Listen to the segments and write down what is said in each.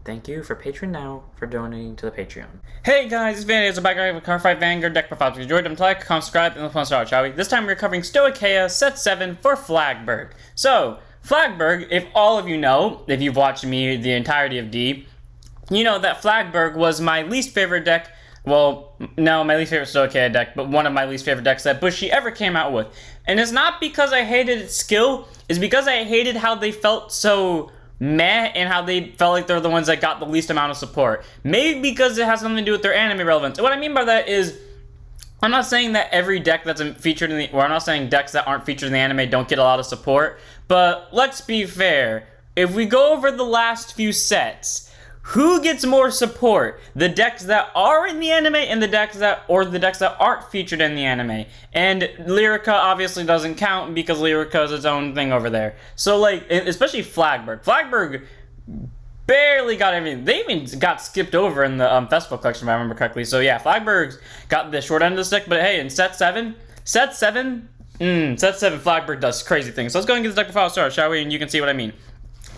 Thank you for Patreon now for donating to the Patreon. Hey guys, this video is about a Car 5 Vanguard deck profile. If you enjoyed them, like, comment, subscribe, and let's start, shall we? This time we're covering Stoicheia set 7 for Flagberg. So, Flagberg, if all of you know, if you've watched me the entirety of D, you know that Flagberg was my least favorite deck. Well, no, my least favorite Stoicheia deck, but one of my least favorite decks that Bushy ever came out with. And it's not because I hated its skill, it's because I hated how they felt so meh and how they felt like they're the ones that got the least amount of support. Maybe because it has something to do with their anime relevance. And what I mean by that is, I'm not saying that every deck that's featured in the, or I'm not saying decks that aren't featured in the anime don't get a lot of support, but let's be fair. If we go over the last few sets, who gets more support? The decks that are in the anime and the decks that aren't featured in the anime. And Lyrica obviously doesn't count because Lyrica is its own thing over there. So like, especially Flagberg. Flagberg barely got everything. They even got skipped over in the festival collection if I remember correctly. So yeah, Flagberg's got the short end of the stick, but hey, in set 7, Flagberg does crazy things. So let's go and get the deck profile started, shall we? And you can see what I mean.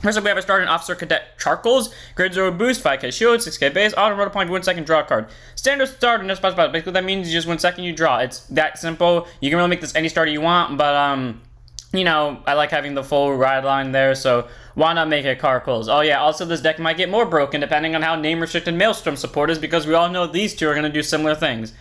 First up, we have a Sergeant Officer Cadet Charcoals, grade 0 boost, 5k shield, 6k base, auto roll point, 1 second, draw a card. Standard starter, no special. Basically, that means you just 1 second, you draw. It's that simple. You can really make this any starter you want, but, you know, I like having the full ride line there, so why not make it Charcoals? Oh yeah, also this deck might get more broken depending on how name-restricted Maelstrom support is, because we all know these two are going to do similar things.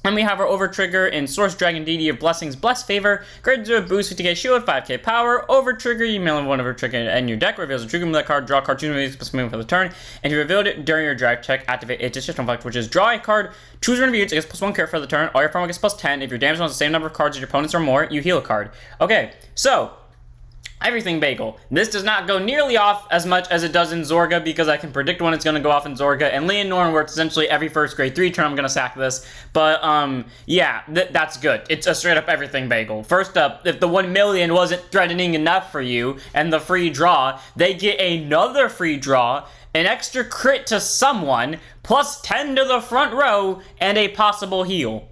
And we have our Over Trigger in Source Dragon Deity of Blessings, Bless Favor, grade 0 boost, 50k shield, 5k power. Over Trigger, you may have one Over Trigger in your deck, reveals a trigger move that card, draw a card, choose a specific move for the turn, and if you revealed it during your drive check, activate its additional effect, which is draw a card, choose one of your units, it gets +1 care for the turn, all your opponent gets +10, if your damage has the same number of cards as your opponents or more, you heal a card. Okay, so everything bagel. This does not go nearly off as much as it does in Zorga because I can predict when it's going to go off in Zorga, and Leonore, where it's essentially every first grade 3 turn I'm going to sack this. But yeah, that's good. It's a straight up everything bagel. First up, if the 1 million wasn't threatening enough for you and the free draw, they get another free draw, an extra crit to someone, +10 to the front row, and a possible heal.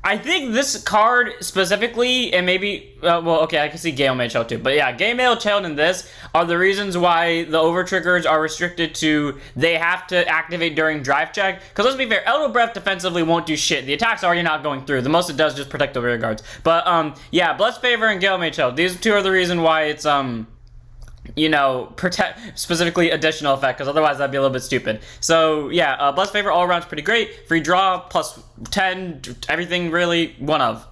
I think this card specifically, and maybe, well, okay, I can see Gale Mage Child too, but yeah, Gale Mage Child and this are the reasons why the over triggers are restricted to, they have to activate during drive check, because let's be fair, Elder Breath defensively won't do shit. The attack's already not going through. The most it does is just protect the rear guards. But, yeah, Bless Favor and Gale Mage Child, these two are the reason why it's, you know, protect, specifically additional effect, because otherwise that'd be a little bit stupid. So yeah, Bless Favor all around is pretty great. Free draw, +10, everything really, one of.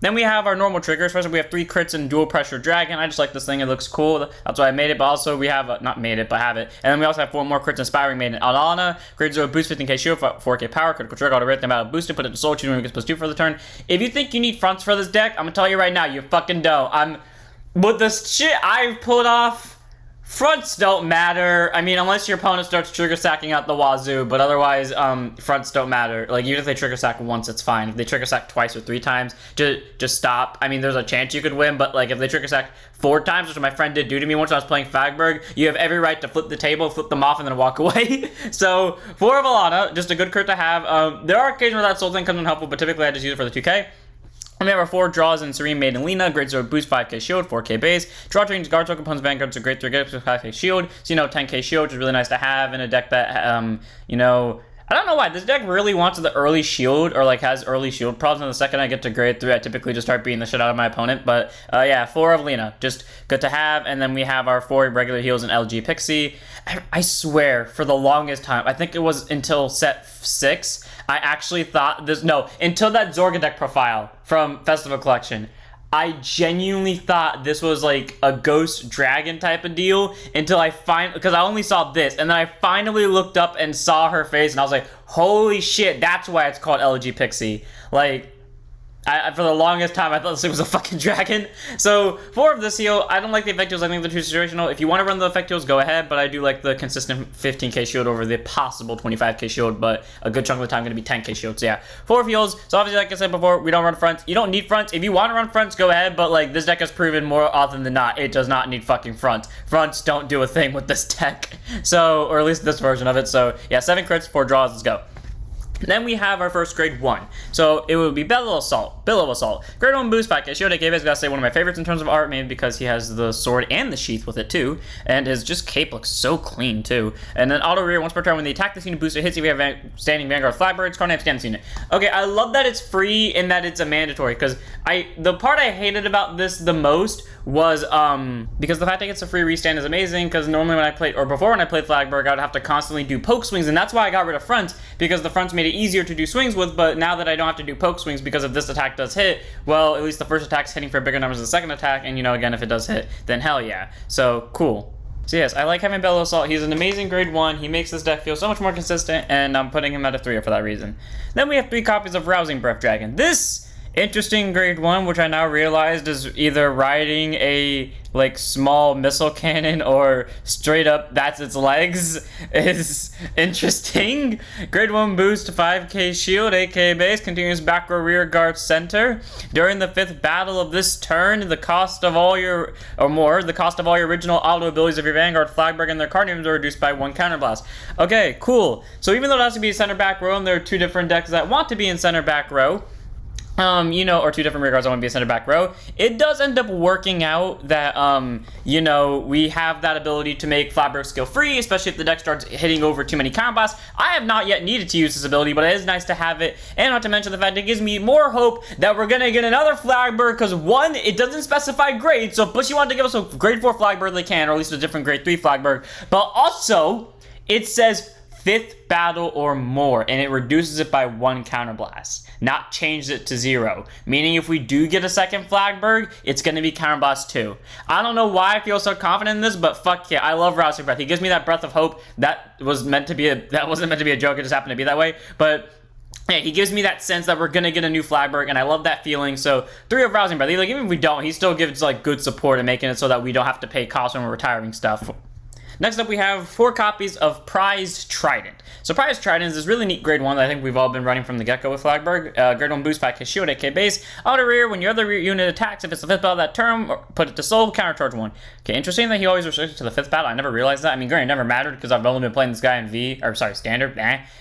Then we have our normal triggers. First we have 3 crits and dual pressure dragon. I just like this thing, it looks cool. That's why I made it, but also we have, not made it, but have it. And then we also have 4 more crits inspiring Maiden Alana. Grade 0 boost, 15k shield, 4k power, critical trigger, auto rhythm out boost, and put it to soul, choose when it gets +2 for the turn. If you think you need fronts for this deck, I'm gonna tell you right now, you fucking don't. With the shit I've pulled off, fronts don't matter. I mean, unless your opponent starts trigger sacking out the wazoo, but otherwise, fronts don't matter. Like, even if they trigger sack once, it's fine. If they trigger sack twice or 3 times, just stop. I mean, there's a chance you could win, but like, if they trigger sack 4 times, which my friend did do to me once when I was playing Flagberg, you have every right to flip the table, flip them off, and then walk away. So, 4 of Alana, just a good crit to have. There are occasions where that soul thing comes in helpful, but typically I just use it for the 2k. And we have our 4 draws in Serene Maiden Lena, grade 0 boost, 5k shield, 4k base. Draw change guard token, opponent's vanguard, so grade 3 get up to 5k shield. So, you know, 10k shield, which is really nice to have in a deck that, you know, I don't know why, this deck really wants the early shield, or like has early shield problems, and the second I get to grade 3, I typically just start beating the shit out of my opponent. But, yeah, 4 of Lena, just good to have. And then we have our 4 regular heals in LG Pixie. I swear, for the longest time, I think it was until set 6, I actually thought this, no, until that Zorga deck profile from Festival Collection, I genuinely thought this was like a ghost dragon type of deal until because I only saw this, and then I finally looked up and saw her face, and I was like, holy shit, that's why it's called LG Pixie. Like, for the longest time, I thought this thing was a fucking dragon. So, 4 of this heal, I don't like the effect heals, I think they're too situational. If you want to run the effect heals, go ahead, but I do like the consistent 15k shield over the possible 25k shield, but a good chunk of the time going to be 10k shield. So yeah, 4 of heals. So obviously, like I said before, we don't run fronts. You don't need fronts. If you want to run fronts, go ahead, but like, this deck has proven more often than not, it does not need fucking fronts. Fronts don't do a thing with this deck. So, or at least this version of it. So yeah, 7 crits, 4 draws, let's go. Then we have our first grade 1. So it would be Billow Assault. Grade 1 boost 5k shield. AK is gotta say one of my favorites in terms of art, maybe because he has the sword and the sheath with it too. And his just cape looks so clean too. And then auto rear once per turn when the attack the unit booster hits if you have standing Vanguard Flagberg, card name stands unit. Okay, I love that it's free and that it's a mandatory, because the part I hated about this the most was because the fact that it's a free restand is amazing, because normally when I played, or before when I played Flagberg, I would have to constantly do poke swings, and that's why I got rid of front, because the fronts made it easier to do swings with. But now that I don't have to do poke swings because if this attack does hit, well, at least the first attack's hitting for bigger numbers than the second attack, and you know, again, if it does hit, then hell yeah. So cool. So yes, I like having Billow Assault. He's an amazing grade 1. He makes this deck feel so much more consistent, and I'm putting him at a 3 for that reason. Then we have 3 copies of Rousing Breath Dragon. This interesting grade 1, which I now realized is either riding a like small missile cannon or straight up that's its legs, is interesting. Grade 1 boost to 5k shield, AK base, continuous back row rear guard center. During the 5th battle of this turn, the cost of all your original auto abilities of your Vanguard, Flagberg, and their card names are reduced by 1 counterblast. Okay, cool. So even though it has to be a center back row, and there are 2 different decks that want to be in center back row, you know, or 2 different rear guards that want to be a center back row, it does end up working out that, you know, we have that ability to make Flagberg skill free, especially if the deck starts hitting over too many combos. I have not yet needed to use this ability, but it is nice to have it, and not to mention the fact it gives me more hope that we're gonna get another Flagberg, because 1, it doesn't specify grade, so plus you want to give us a grade 4 Flagberg they can, or at least a different grade 3 Flagberg, but also, it says 5th battle or more, and it reduces it by 1 counterblast, not changes it to 0. Meaning if we do get a second Flagberg, it's going to be counterblast 2. I don't know why I feel so confident in this, but fuck yeah, I love Rousing Breath. He gives me that breath of hope. That wasn't meant to be a joke, it just happened to be that way. But yeah, he gives me that sense that we're gonna get a new Flagberg, and I love that feeling. So 3 of Rousing Breath. Like, even if we don't, he still gives like good support and making it so that we don't have to pay costs when we're retiring stuff. Next up, we have 4 copies of Prized Trident. So Prized Trident is this really neat grade 1 that I think we've all been running from the get-go with Flagberg. Grade 1 boost 5k shield, AK base. Auto rear, when your other rear unit attacks, if it's the 5th battle of that turn, put it to soul, countercharge 1. Okay, interesting that he always restricts to the 5th battle. I never realized that. I mean, granted, it never mattered because I've only been playing this guy in standard,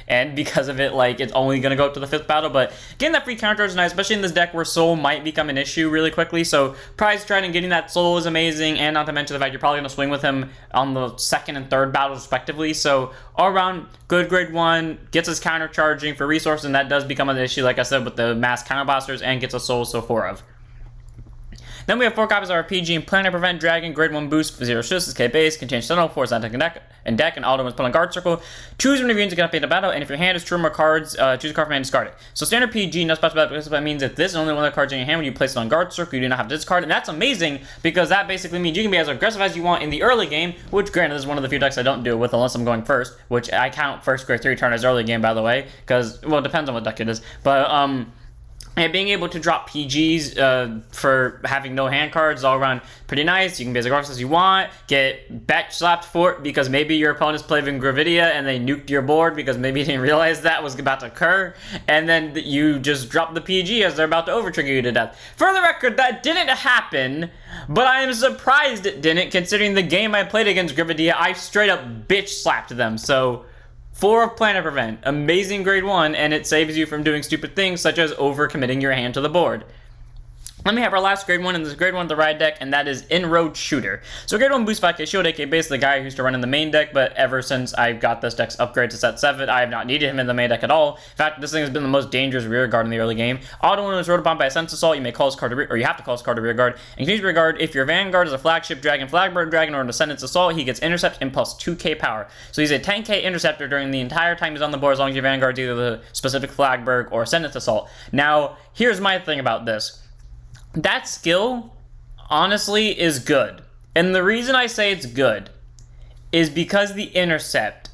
and because of it, like, it's only going to go up to the 5th battle, but getting that free countercharge is nice, especially in this deck where soul might become an issue really quickly. So Prized Trident, getting that soul is amazing, and not to mention the fact you're probably going to swing with him on the 2nd and 3rd battle respectively. So all around good grade 1, gets us countercharging for resources, and that does become an issue, like I said, with the mass counterbusters, and gets us souls, so 4 of. Then we have 4 copies of our PG and Planet Prevent Dragon, grade 1 boost for 0 shifts, K base, contains Sentinel, 4 attack and deck, and auto when put on guard circle. Choose one of your units to get up into battle, and if your hand is 2 or more cards, choose a card from hand and discard it. So standard PG, no special battle, that means that this is only one of the cards in your hand when you place it on guard circle, you do not have to discard, and that's amazing, because that basically means you can be as aggressive as you want in the early game, which granted this is one of the few decks I don't do it with unless I'm going first, which I count first grade 3 turn as early game, by the way, because, well, it depends on what deck it is, but, and being able to drop PGs for having no hand cards all around pretty nice. You can be as aggressive as you want, get bet slapped for it because maybe your opponent's playing Gravidia and they nuked your board because maybe you didn't realize that was about to occur, and then you just drop the PG as they're about to over-trigger you to death. For the record, that didn't happen, but I am surprised it didn't, considering the game I played against Gravidia, I straight up bitch slapped them, so 4 of Planet Prevent, amazing grade 1, and it saves you from doing stupid things such as overcommitting your hand to the board. Then we have our last grade 1 in this grade 1 of the ride deck, and that is Inroad Shooter. So grade 1 boost 5k shield, aka basically the guy who used to run in the main deck, but ever since I got this deck's upgrade to set 7, I have not needed him in the main deck at all. In fact, this thing has been the most dangerous rear guard in the early game. Auto when it's rolled upon by Ascendance Assault, you may call this card to rear, or you have to call this card to rear guard, and continues rear guard if your Vanguard is a flagship dragon, Flagberg dragon, or an Ascendance Assault, he gets intercept and plus 2k power. So he's a 10k interceptor during the entire time he's on the board, as long as your Vanguard's either the specific Flagberg or Ascendance Assault. Now, here's my thing about this. That skill, honestly, is good. And the reason I say it's good is because the intercept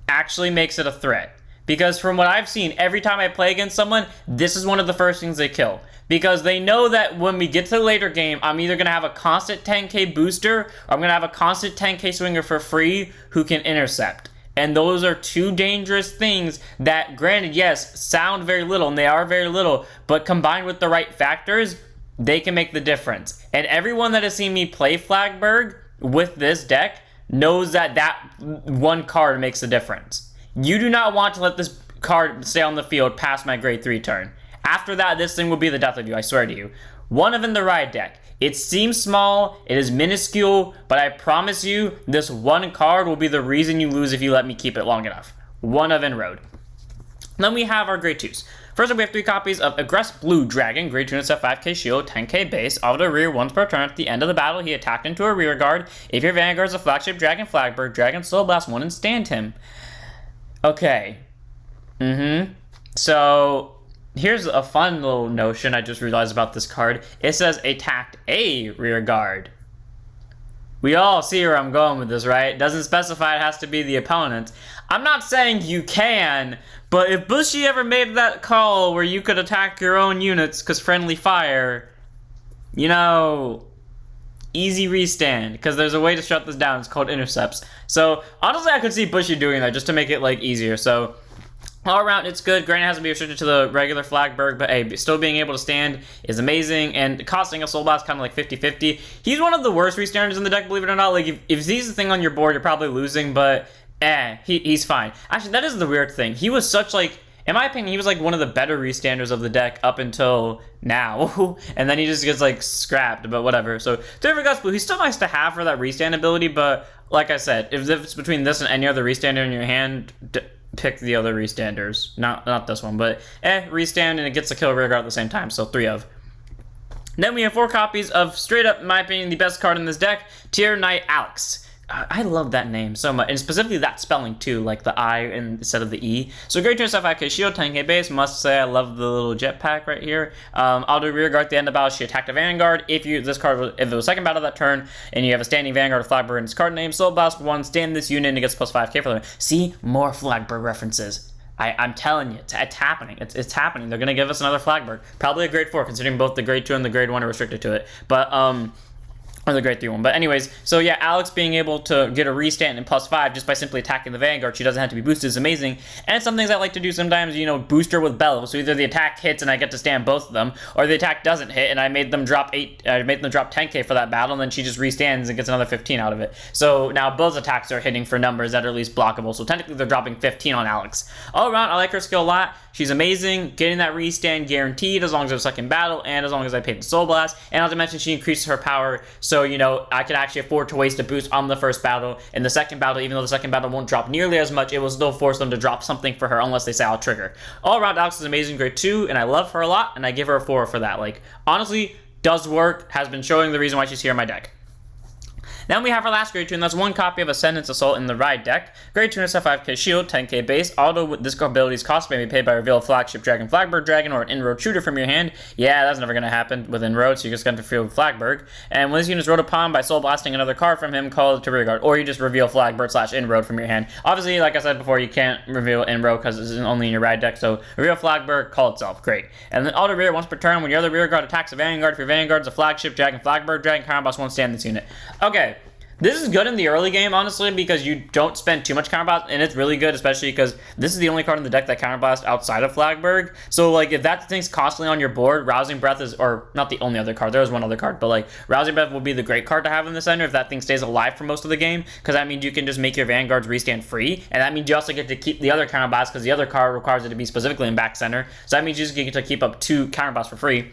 actually makes it a threat. Because from what I've seen, every time I play against someone, this is one of the first things they kill. Because they know that when we get to the later game, I'm either going to have a constant 10k booster, or I'm going to have a constant 10k swinger for free who can intercept. And those are 2 dangerous things that, granted, yes, sound very little, and they are very little, but combined with the right factors, they can make the difference. And everyone that has seen me play Flagberg with this deck knows that that one card makes a difference. You do not want to let this card stay on the field past my grade 3 turn. After that, this thing will be the death of you, I swear to you. One of in the ride deck. It seems small, it is minuscule, but I promise you, this one card will be the reason you lose if you let me keep it long enough. One of in road. Then we have our grade 2s. First up, we have 3 copies of Aggress Blue Dragon, grade 2 set 5k shield, 10k base, out of the rear once per turn. At the end of the battle, he attacked into a rear guard. If your Vanguard is a flagship dragon, Flagberg, dragon, soul blast 1 and stand him. Okay. So, here's a fun little notion I just realized about this card. It says attacked a rear guard. We all see where I'm going with this, right? It doesn't specify it has to be the opponent. I'm not saying you can, but if Bushy ever made that call where you could attack your own units because friendly fire, you know, easy restand, because there's a way to shut this down. It's called intercepts. So honestly, I could see Bushy doing that just to make it like easier. So all around, it's good. Granted, it has to be restricted to the regular Flagberg, but hey, still being able to stand is amazing, and costing a Soul Blast kind of like 50-50. He's one of the worst restanders in the deck, believe it or not. Like, if he's the thing on your board, you're probably losing, but he's fine. Actually, that is the weird thing. He was such, like, in my opinion, he was like one of the better restanders of the deck up until now, and then he just gets like scrapped, but whatever. So, David Gus Blue, he's still nice to have for that restand ability, but like I said, if it's between this and any other restander in your hand, pick the other restanders. Not this one, but restand, and it gets a kill rear guard at the same time, so 3 of. Then we have 4 copies of, straight up, in my opinion, the best card in this deck, Tier Knight Alex. I love that name so much, and specifically that spelling too, like the I instead of the E. So grade 2 5k shield, 10k base. Must say I love the little jetpack right here. Auto rear guard at the end of battle. She attacked a Vanguard. If it was second battle of that turn, and you have a standing Vanguard or Flagberg in its card name, Soul Blast 1, stand this unit and it gets plus 5k for them. See, more Flagberg references. I'm telling you, it's happening. It's happening. They're gonna give us another Flagberg, probably a grade 4, considering both the grade 2 and the grade 1 are restricted to it. But or the grade 3 one. But anyways, so yeah, Alex being able to get a restand and plus 5 just by simply attacking the Vanguard. She doesn't have to be boosted is amazing. And some things I like to do sometimes, you know, booster with Bellow. So either the attack hits and I get to stand both of them, or the attack doesn't hit and I made them drop 10k for that battle, and then she just restands and gets another 15 out of it. So now both attacks are hitting for numbers that are at least blockable. So technically they're dropping 15 on Alex. All around, I like her skill a lot. She's amazing, getting that restand guaranteed as long as there's a second battle and as long as I pay the Soul Blast. And as I mentioned, she increases her power, so, you know, I can actually afford to waste a boost on the first battle. In the second battle, even though the second battle won't drop nearly as much, it will still force them to drop something for her unless they say I'll trigger. All around, Alex is amazing, grade 2, and I love her a lot, and I give her a 4 for that. Like, honestly, does work, has been showing the reason why she's here in my deck. Then we have our last grade 2, and that's 1 copy of Ascendance Assault in the ride deck. Grade 2 set 5k shield, 10k base. Auto this ability's cost may be paid by reveal a flagship dragon, Flagberg dragon, or an in-road shooter from your hand. Yeah, that's never going to happen with in-road, so you're just going to field Flagberg. And when this unit is rolled upon by soul blasting another card from him, call it to rear guard, or you just reveal Flagberg / in-road from your hand. Obviously, like I said before, you can't reveal in-road because it's only in your ride deck, so reveal Flagberg, call itself. Great. And then auto rear once per turn when your other rear guard attacks a Vanguard. If your Vanguard is a flagship dragon, Flagberg dragon, counter boss won't stand this unit. Okay. This is good in the early game, honestly, because you don't spend too much counterblast, and it's really good, especially because this is the only card in the deck that counterblast outside of Flagberg. So, like, if that thing's constantly on your board, Rousing Breath is, or not the only other card, there is one other card, but, like, Rousing Breath will be the great card to have in the center if that thing stays alive for most of the game, because that means you can just make your Vanguards restand free, and that means you also get to keep the other counterblast, because the other card requires it to be specifically in back center, so that means you just get to keep up 2 counterblasts for free.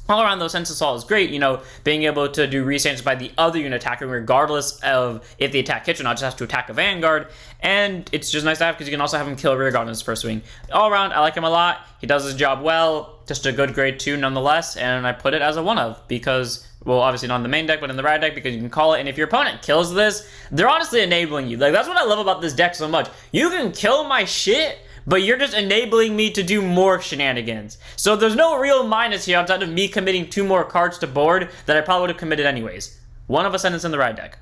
All around, though, Ascendance Assault is great, you know, being able to do restands by the other unit attacker, regardless of if the attack hits or not, just has to attack a Vanguard, and it's just nice to have because you can also have him kill a rear guard in his first swing. All around, I like him a lot. He does his job well, just a good grade 2 nonetheless, and I put it as a 1 of because, well, obviously not in the main deck, but in the ride deck because you can call it, and if your opponent kills this, they're honestly enabling you. Like, that's what I love about this deck so much. You can kill my shit, but you're just enabling me to do more shenanigans. So there's no real minus here outside of me committing 2 more cards to board that I probably would have committed anyways. 1 of Ascendance in the ride deck.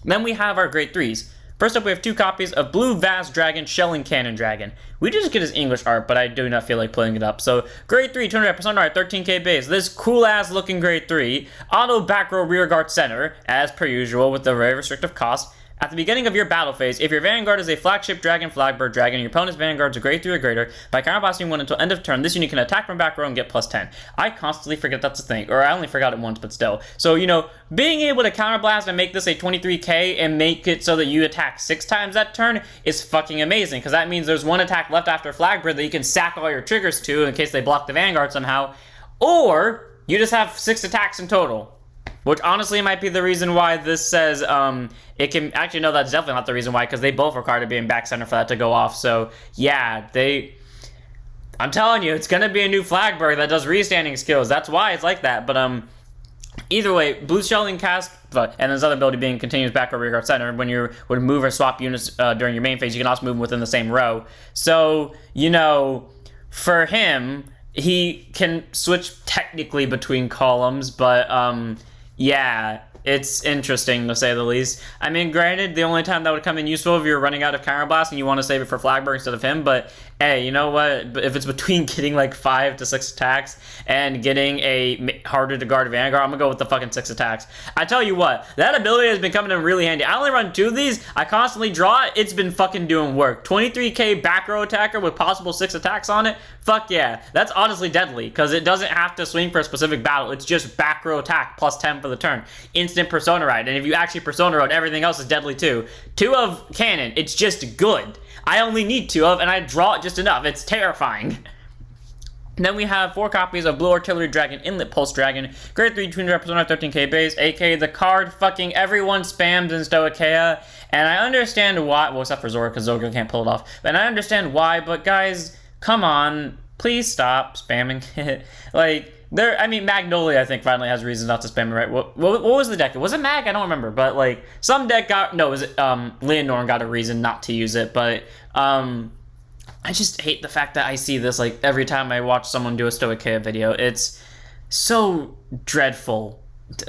Then we have our grade 3s. First up, we have 2 copies of Blue Vast Dragon, Shelling Cannon Dragon. We just get his English art, but I do not feel like pulling it up. So, grade 3, 200% art, 13k base. This cool-ass looking grade 3. Auto back row rear guard center, as per usual, with the very restrictive cost. At the beginning of your battle phase, if your vanguard is a flagship dragon, Flagberg dragon, your opponent's vanguard is a grade 3 or greater, by counterblasting one until end of turn, this unit can attack from back row and get plus 10. I constantly forget that's a thing, or I only forgot it once, but still. So, you know, being able to counterblast and make this a 23k and make it so that you attack 6 times that turn is fucking amazing, because that means there's one attack left after Flagberg that you can sack all your triggers to in case they block the vanguard somehow, or you just have 6 attacks in total. Which honestly might be the reason why this says it can... Actually, no, that's definitely not the reason why, because they both require to be in back center for that to go off. So, yeah, I'm telling you, it's going to be a new Flagberg that does restanding skills. That's why it's like that. But either way, blue shelling cast, and this other ability being continuous back or rear guard center, when you would move or swap units during your main phase, you can also move within the same row. So, you know, for him, he can switch technically between columns, but... yeah, it's interesting to say the least. I mean, granted, the only time that would come in useful if you're running out of counterblast and you want to save it for Flagberg instead of him, but hey, you know what? If it's between getting like 5 to 6 attacks and getting a harder to guard vanguard, I'm gonna go with the fucking 6 attacks. I tell you what, that ability has been coming in really handy. I only run 2 of these. I constantly draw it. It's been fucking doing work. 23k back row attacker with possible 6 attacks on it. Fuck yeah. That's honestly deadly because it doesn't have to swing for a specific battle. It's just back row attack plus 10 for the turn. Instant persona ride. And if you actually persona ride, everything else is deadly too. 2 of cannon. It's just good. I only need 2 of, and I draw it just enough. It's terrifying. Then we have 4 copies of Blue Artillery Dragon, Inlet Pulse Dragon, Grade 3 Twin Persona 13k base, aka the card fucking everyone spams in Stoicheia, and I understand why, well, except for Zorga, because Zorga can't pull it off, and I understand why, but guys, come on, please stop spamming it. Like, I mean, Magnolia, I think, finally has reasons not to spam it, right? What was the deck? Was it Mag? I don't remember, but, like, some deck got, no, was it, Leonor got a reason not to use it, but, I just hate the fact that I see this, like, every time I watch someone do a Stoicheia video. It's so dreadful.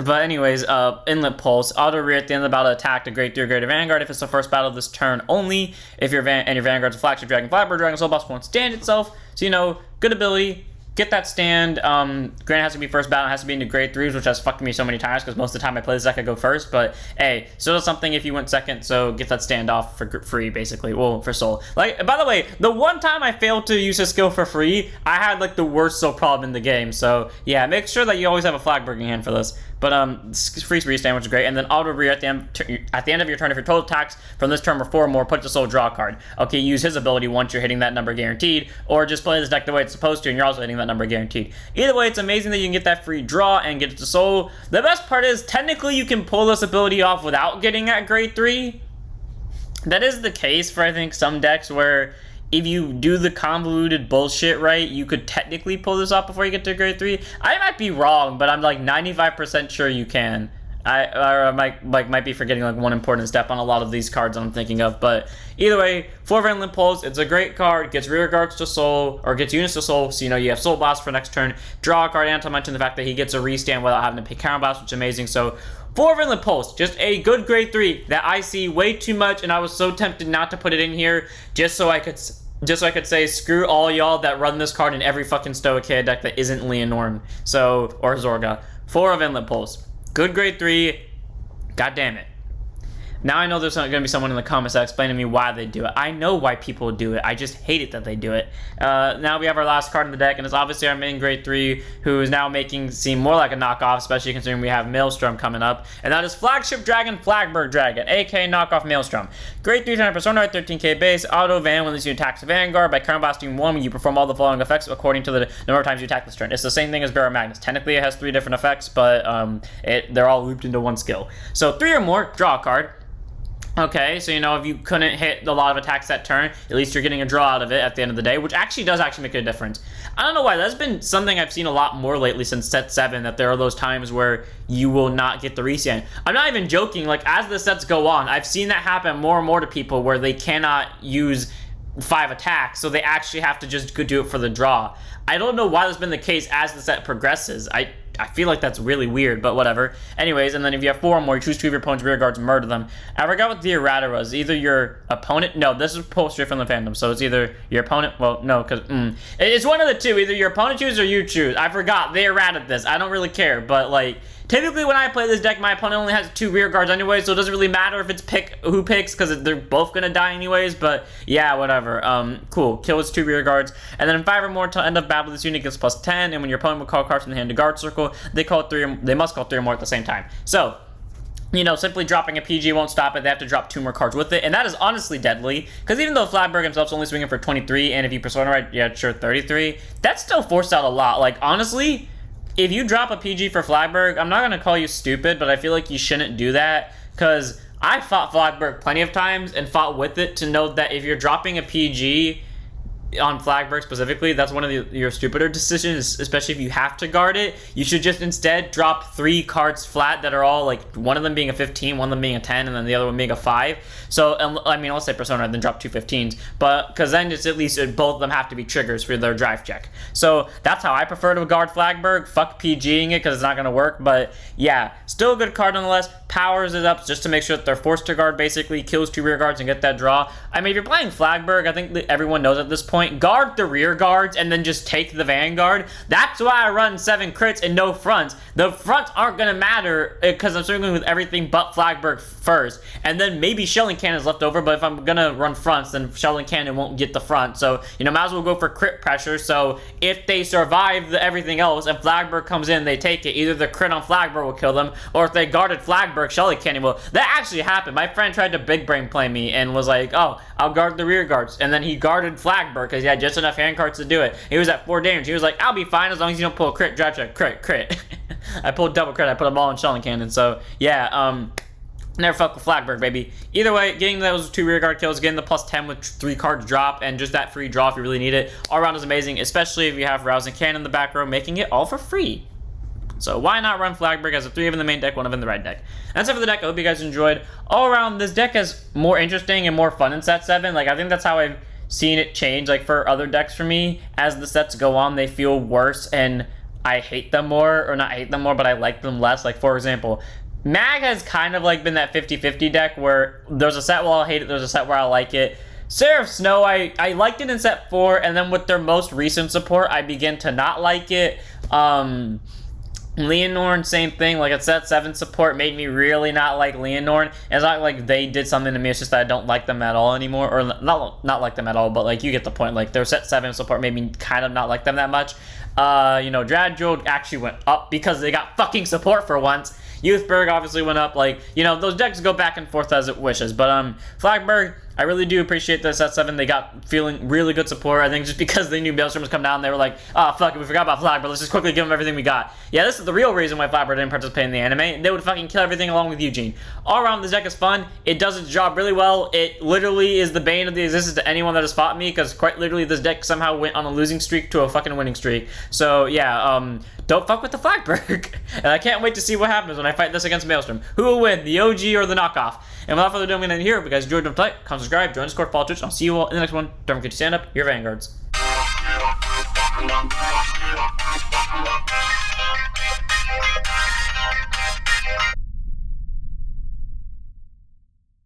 But anyways, Inlet Pulse, auto rear at the end of the battle, attack to grade 3 or greater vanguard if it's the first battle of this turn only. If your vanguard's a flagship dragon, Flagberg dragon, soul boss won't stand itself. So, you know, good ability. Get that stand. Granted, it has to be first battle. It has to be into grade 3s, which has fucked me so many times because most of the time I play this deck, I go first. But hey, still does something if you went second. So get that stand off for free, basically. Well, for soul. Like, by the way, the one time I failed to use a skill for free, I had like the worst soul problem in the game. So yeah, make sure that you always have a Flagberg in hand for this. But free restand, which is great, and then auto rear at the end of your turn. If your total attacks from this turn were 4 or more, put the soul draw card. Okay, use his ability once you're hitting that number guaranteed, or just play this deck the way it's supposed to, and you're also hitting that number guaranteed. Either way, it's amazing that you can get that free draw and get it to soul. The best part is, technically, you can pull this ability off without getting at grade 3. That is the case for, I think, some decks where if you do the convoluted bullshit right, you could technically pull this off before you get to grade 3. I might be wrong, but I'm like 95% sure you can. I might be forgetting like one important step on a lot of these cards I'm thinking of, but either way, 4 Inlet Pulse, it's a great card, gets rear guards to soul, or gets units to soul, so you know you have soul blast for next turn, draw a card, and to mention the fact that he gets a restand without having to pay counter blast, which is amazing. So 4 Inlet Pulse, just a good grade 3 that I see way too much, and I was so tempted not to put it in here just so I could say screw all y'all that run this card in every fucking Stoicheia deck that isn't Leonorn, or Zorga. 4 Inlet Pulse. Good grade 3. God damn it. Now I know there's going to be someone in the comments that explain to me why they do it. I know why people do it. I just hate it that they do it. Now we have our last card in the deck, and it's obviously our main grade 3, who is now making seem more like a knockoff, especially considering we have Maelstrom coming up. And that is Flagship Dragon, Flagberg Dragon, aka knockoff Maelstrom. Grade 3 turn persona, 13k base, auto van when this unit attacks Vanguard. By counterblasting 1, you perform all the following effects according to the number of times you attack this turn. It's the same thing as Barrow Magnus. Technically it has 3 different effects, but they're all looped into one skill. So 3 or more, draw a card. Okay, so you know, if you couldn't hit a lot of attacks that turn, at least you're getting a draw out of it at the end of the day, which does make a difference. I don't know why, that's been something I've seen a lot more lately since set 7, that there are those times where you will not get the restand. I'm not even joking, like, as the sets go on, I've seen that happen more and more to people where they cannot use 5 attacks, so they actually have to just go do it for the draw. I don't know why that's been the case as the set progresses. I feel like that's really weird, but whatever. Anyways, and then if you have 4 or more, you choose 2 of your opponent's rear guards and murder them. I forgot what the errata was. Either your opponent... No, this is pulled straight from the fandom, so it's either your opponent... Well, no, because... It's one of the two. Either your opponent chooses or you choose. I forgot. They errated this. I don't really care, but, like, Typically, when I play this deck, my opponent only has 2 rear guards anyway, so it doesn't really matter if it's who picks, because they're both gonna die anyways, but yeah, whatever. Cool. Kill its 2 rear guards, and then 5 or more till end of battle, this unit gets +10, and when your opponent will call cards from the hand to guard circle, they must call 3 or more at the same time. So, you know, simply dropping a PG won't stop it. They have to drop 2 more cards with it, and that is honestly deadly, because even though Flagberg himself's only swinging for 23, and if you Persona right, yeah, sure, 33, that's still forced out a lot. Like, honestly, if you drop a PG for Flagberg, I'm not going to call you stupid, but I feel like you shouldn't do that, because I fought Flagberg plenty of times and fought with it to know that if you're dropping a PG on Flagberg specifically, that's one of your stupider decisions, especially if you have to guard it. You should just instead drop 3 cards flat that are all like, one of them being a 15, one of them being a 10, and then the other one being a 5. So, I mean, let's say Persona, then drop 2 15s, but because then it's at least both of them have to be triggers for their drive check. So that's how I prefer to guard Flagberg. Fuck PGing it because it's not going to work, but yeah, still a good card nonetheless. Powers it up just to make sure that they're forced to guard, basically, kills 2 rear guards and get that draw. I mean, if you're playing Flagberg, I think that everyone knows at this point, guard the rear guards and then just take the vanguard. That's why I run 7 crits and no fronts. The fronts aren't going to matter because I'm struggling with everything but Flagberg first, and then maybe Shelling Cannon's left over, but if I'm going to run fronts, then Shelling Cannon won't get the front, so, you know, might as well go for crit pressure, so if they survive everything else and Flagberg comes in, they take it, either the crit on Flagberg will kill them, or if they guarded Flagberg, Shelling Cannon will. That actually happened. My friend tried to big brain play me and was like, oh, I'll guard the rear guards, and then he guarded Flagberg because he had just enough hand cards to do it. He was at 4 damage. He was like, I'll be fine as long as you don't pull a crit, drive check, crit. I pulled double crit. I put them all in Shelling Cannon. So, yeah, never fuck with Flagberg, baby. Either way, getting those 2 rear guard kills, getting the +10 with 3 cards drop, and just that free draw if you really need it, all around is amazing, especially if you have Rousing Cannon in the back row, making it all for free. So why not run Flagberg as a 3 of in the main deck, 1 of in the right deck. That's it for the deck. I hope you guys enjoyed. All around, this deck is more interesting and more fun in set 7. Like, I think that's how I've seen it change. Like, for other decks for me, as the sets go on, they feel worse and I hate them more, or not hate them more, but I like them less. Like, for example, Mag has kind of like been that 50-50 deck where there's a set where I'll hate it, there's a set where I like it. Seraph Snow, I liked it in set 4, and then with their most recent support, I begin to not like it. Leonorn, same thing. Like, at set 7 support made me really not like Leonorn. It's not like they did something to me, it's just that I don't like them at all anymore. Or not like them at all, but like, you get the point. Like, their set 7 support made me kind of not like them that much. You know, Dradjord actually went up because they got fucking support for once. Youthberg obviously went up. Like, you know, those decks go back and forth as it wishes. But Flagberg, I really do appreciate this at 7. They got feeling really good support. I think just because they knew Maelstrom was coming down, they were like, oh, fuck it, we forgot about Flagberg. Let's just quickly give them everything we got. Yeah, this is the real reason why Flagberg didn't participate in the anime. They would fucking kill everything along with Eugene. All around, this deck is fun. It does its job really well. It literally is the bane of the existence to anyone that has fought me, because quite literally this deck somehow went on a losing streak to a fucking winning streak. So, yeah, don't fuck with the Flagberg. And I can't wait to see what happens when I fight this against Maelstrom. Who will win, the OG or the knockoff? And without further ado, I'm going to end here. If you guys enjoyed, don't type, comment, subscribe, join Discord, follow Twitch, and I'll see you all in the next one. Don't forget to stand up, your vanguards.